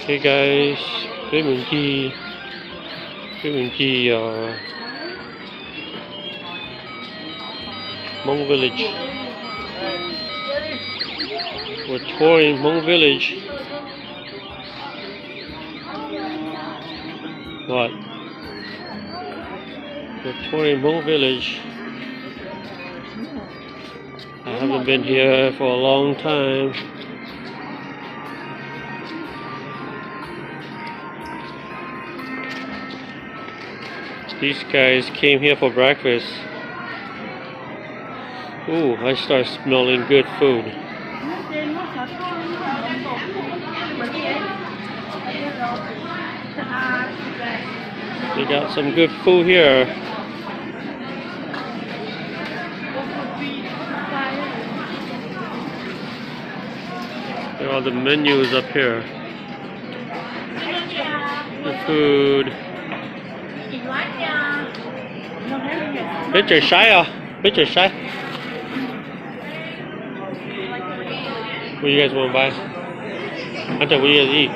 Hey guys, Hmoob Village. We're touring Hmoob Village. What? We're touring Hmoob Village. I haven't been here for a long time. These guys came here for breakfast. Ooh, I start smelling good food. They got some good food here. There are the menus up here. The food. Biết trời sái à? Biết trời sái. What do you guys want to buy? Hunter, what do you guys eat?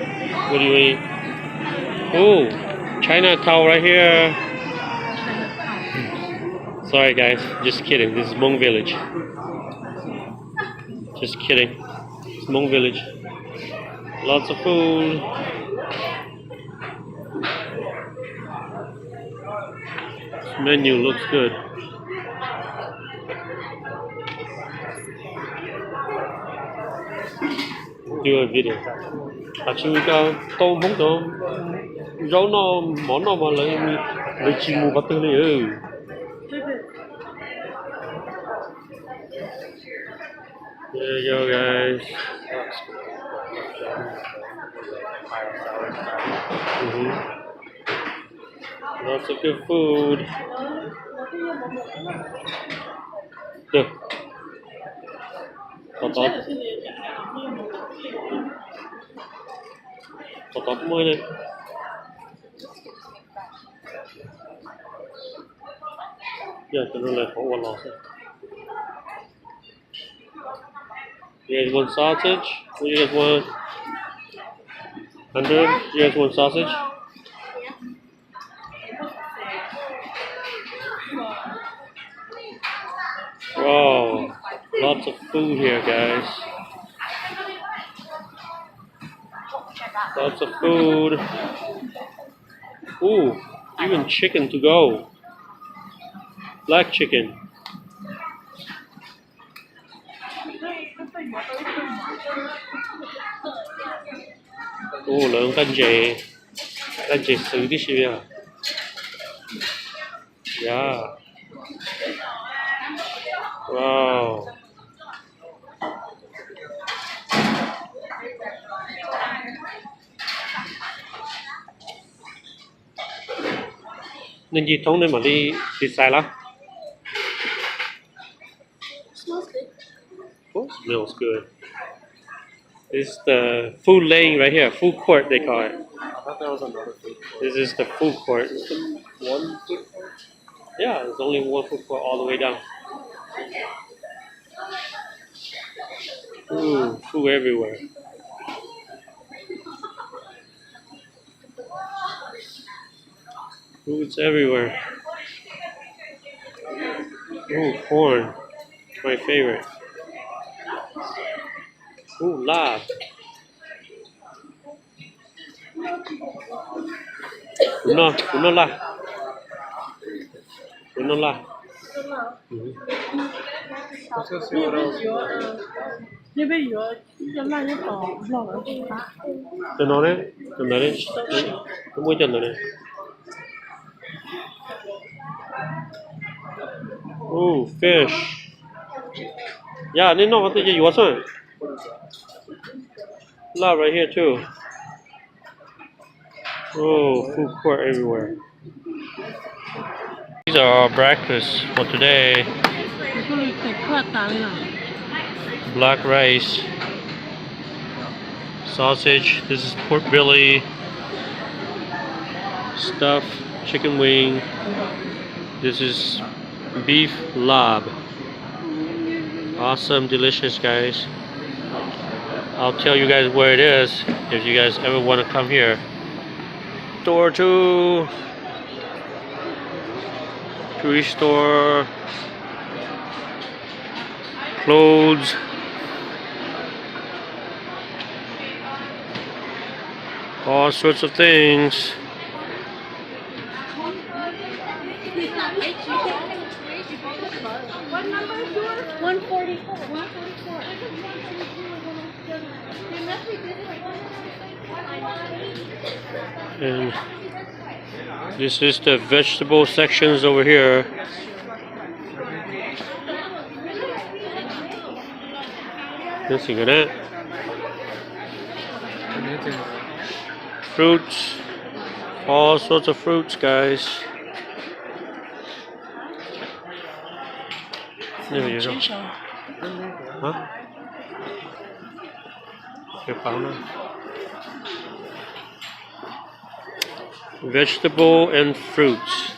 What do you eat? Oh, Chinatown right here. Sorry guys, just kidding. This is Hmoob Village. Just kidding. It's Hmoob Village. Lots of food. This menu looks good. Do a video. Actually, tôm húng tôm, rau nó món nào mà lấy chim mù bắt tư này. There you go, guys. Lots of good food. Được. Tọt môi này. Giờ cho nó lại khổ qua lò xem. You guys want sausage? What do you guys want? 100? You guys want sausage? Wow, lots of food here, guys. Lots of food. Ooh, even chicken to go. Black chicken. Ooh, lượng canh chè sứ tí xíu à. Yeah. Wow. Nên gì thống nên mà đi xài lắm. Smells good. Oh, smells good. This is the food lane right here, food court they call it. I thought there was another food court. This is the food court. One food court? Yeah, there's only one food court all the way down. Ooh, food everywhere. Food's everywhere. Ooh, corn. My favorite. Ooh, lard. No lard. No lard. Let's go see what else. Cho nó đấy. Cầm đấy đi. Có mua chân rồi này. Ooh, fish. Yeah, nên nó có thể yuwa son. Lard right here too. Oh, food court everywhere. These are our breakfasts for today. Black rice, sausage. This is pork belly, stuff, chicken wing. This is beef lob. Awesome, delicious, guys. I'll tell you guys where it is if you guys ever want to come here. Store 2. Jewelry store. Clothes. All sorts of things. What number is yours? 144. 144. And this is the vegetable sections over here. Let's see, that. Fruits. All sorts of fruits, guys. There you go. Huh? Vegetable and fruits.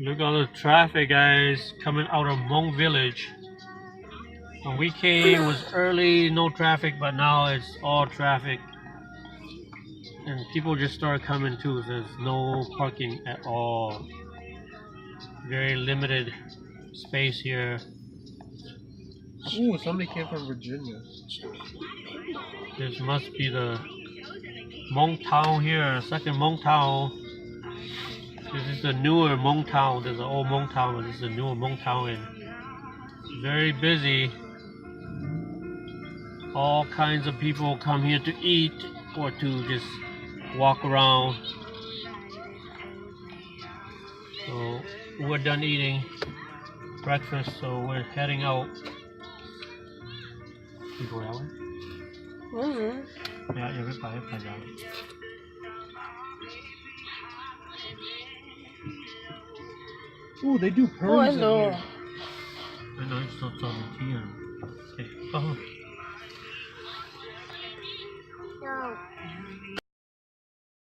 Look at all the traffic, guys, coming out of Hmoob Village. When we came, it was early, no traffic, but now it's all traffic. And people just started coming too, so there's no parking at all. Very limited space here. Ooh, somebody came from Virginia. This must be the Hmong town here, second Hmong town. This is the newer Hmong town. There's an old Hmong town, but this is the newer Hmong town, and it's very busy. All kinds of people come here to eat or to just walk around. So we're done eating breakfast, so we're heading out. You go that way? Yeah, you can buy down. Ooh, they do perms in here. I know it's not on here. Okay. Oh. No.